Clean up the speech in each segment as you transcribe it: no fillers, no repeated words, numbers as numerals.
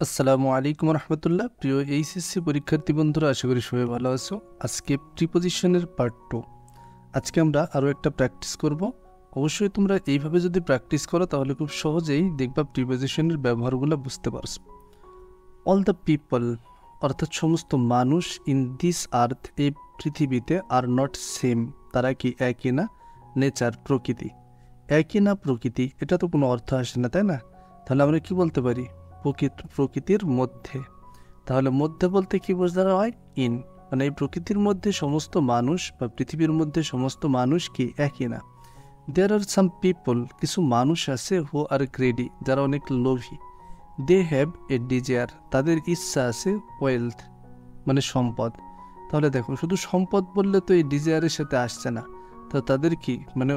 আসসালামু আলাইকুম রহমতুল্লাহ। প্রিয় এইচএসসি পরীক্ষার্থী বন্ধুরা, আশা করি সবাই ভালো আছো। আজকে প্রিপোজিশনের পার্ট 2। আজকে আমরা আরও একটা প্র্যাকটিস করব। অবশ্যই তোমরা এইভাবে যদি প্র্যাকটিস করো তাহলে খুব সহজেই দেখবা প্রিপোজিশনের ব্যবহারগুলো বুঝতে পারছো। অল দ্য পিপল অর্থাৎ সমস্ত মানুষ ইন দিস আর্থ, এই পৃথিবীতে, আর নট সেম, তারা কি একই না। নেচার, প্রকৃতি, একই না প্রকৃতি, এটা তো কোনো অর্থ আসে না, তাই না? তাহলে আমরা কি বলতে পারি? প্রকৃতির মধ্যে। তাহলে মধ্যে বলতে কি বোঝানো হয়? ইন, মানে এই প্রকৃতির মধ্যে সমস্ত মানুষ বা পৃথিবীর মধ্যে সমস্ত মানুষ কি একই না। দেয়ার আর সাম পিপল, কিছু মানুষ আছে, হু আর গ্রেডি, যারা অনেক লোভী। দে হ্যাভ এ ডিজায়ার, তাদের ইচ্ছা আছে, ওয়েলথ মানে সম্পদ। তাহলে দেখো, শুধু সম্পদ বললে তো এই ডিজায়ারের সাথে আসছে না। তো তাদের কি মানে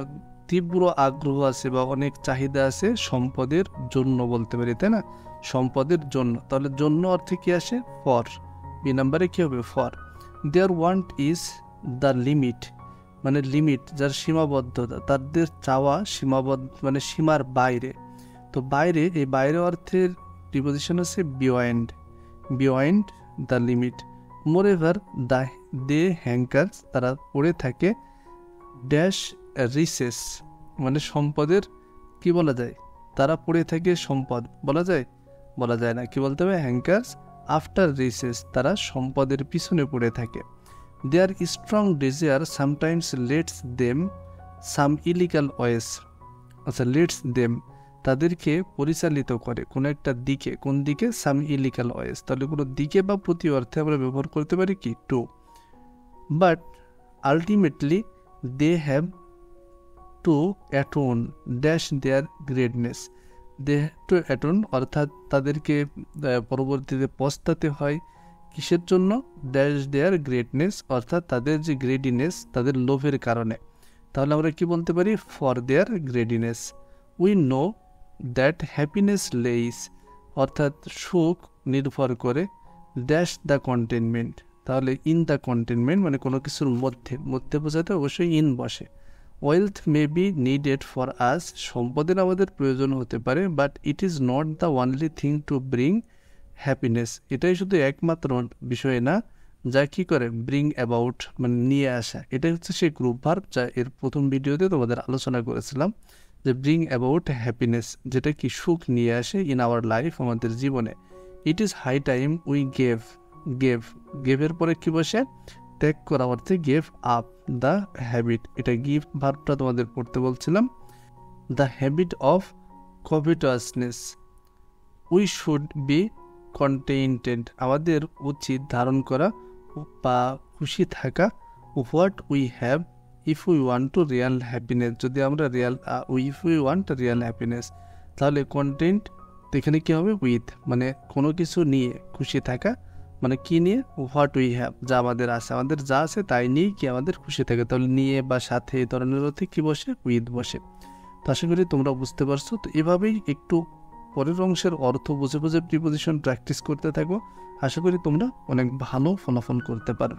তীব্র আগ্রহ আছে বা অনেক চাহিদা আছে সম্পদের জন্য, বলতে পারি, তাই না? সম্পদের জন্য। তাহলে জন্য অর্থে কি আসে? ফর। বি নাম্বারে কি হবে? For. There want is the limit, মানে লিমিট, যার সীমাবদ্ধতা, তাদের চাওয়া সীমাবদ্ধ মানে সীমার বাইরে। তো বাইরে, এই বাইরে অর্থের প্রিপোজিশন আছে বিয়ন্ড, বিয়ন্ড দ্য লিমিট। মোরেভার দে হ্যাঙ্কার্স, তারা পড়ে থাকে, ড্যাশ রিসেস, মানে সম্পদের কি বলা যায়? তারা পড়ে থাকে সম্পদ, বলা যায়? বলা যায় না, কি বলতে হবে? হ্যাঙ্কার্স আফটার রিসেস, তারা সম্পদের পিছনে পড়ে থাকে। Their strong desire sometimes lets them some illegal ways. আচ্ছা, লেটস দেম, তাদেরকে পরিচালিত করে কোনো একটা দিকে। কোন দিকে? সাম ইলিগাল ওয়েস। তাহলে কোনো দিকে বা প্রতি অর্থে আমরা ব্যবহার করতে পারি কি? Two. But ultimately they have to atone dash their greatness. They have to atone অর্থাৎ তাদেরকে পরবর্তীতে পস্তাতে হয় কিসের জন্য? ড্যাশ দেয়ার গ্রেটনেস, অর্থাৎ তাদের যে গ্রেডিনেস, তাদের লোভের কারণে। তাহলে আমরা কি বলতে পারি? For their greediness. We know that happiness lies, অর্থাৎ সুখ নির্ভর করে, ড্যাশ দ্য কন্টেনমেন্ট। তাহলে ইন দ্য কন্টেনমেন্ট মানে কোনো কিছুর মধ্যে, মধ্যে বোঝাতে অবশ্যই ইন বসে। Wealth may be needed for us, সম্পদের আমাদের প্রয়োজন হতে পারে, but it is not the only thing to bring happiness, এটাই শুধু একমাত্র বিষয় না যা কি করে ব্রিং অ্যাবাউট, মানে নিয়ে আসা। এটাই হচ্ছে সেই গ্রুপ ভার্ব যা এর প্রথম ভিডিওতে তোমাদের আলোচনা করেছিলাম, যে ব্রিং অ্যাবাউট হ্যাপিনেস, যেটা কি সুখ নিয়ে আসে ইন আওয়ার লাইফ, আমাদের জীবনে। It is high time we gave, gave, গেভের পরে কি বসে? ত্যাগ করা অর্থে গেভ আপ দ্য হ্যাবিট, এটা গিভ ভার্বটা তোমাদের পড়তে বলছিলাম। The habit of covetousness. We should be contented, আমাদের উচিত ধারণ করা বা খুশি থাকা। What we have if we want to real happiness, যদি আমরা real if we want real happiness. তাহলে কন্টেন্ট এখানে কী হবে? উইথ, মানে কোনো কিছু নিয়ে খুশি থাকা, মানে কি নিয়ে? হোয়াট উই হ্যাভ, যা আমাদের আছে, আমাদের যা আছে তাই নিয়ে কি আমাদের খুশি থাকে। তাহলে নিয়ে বা সাথে এই ধরনের অর্থে কি বসে? উইথ বসে। তো আশা করি তোমরা বুঝতে পারছো। তো এভাবেই একটু পরের অংশের অর্থ বুঝে বুঝে প্রিপোজিশন প্র্যাকটিস করতে থাকো। আশা করি তোমরা অনেক ভালো ফলাফল করতে পারো।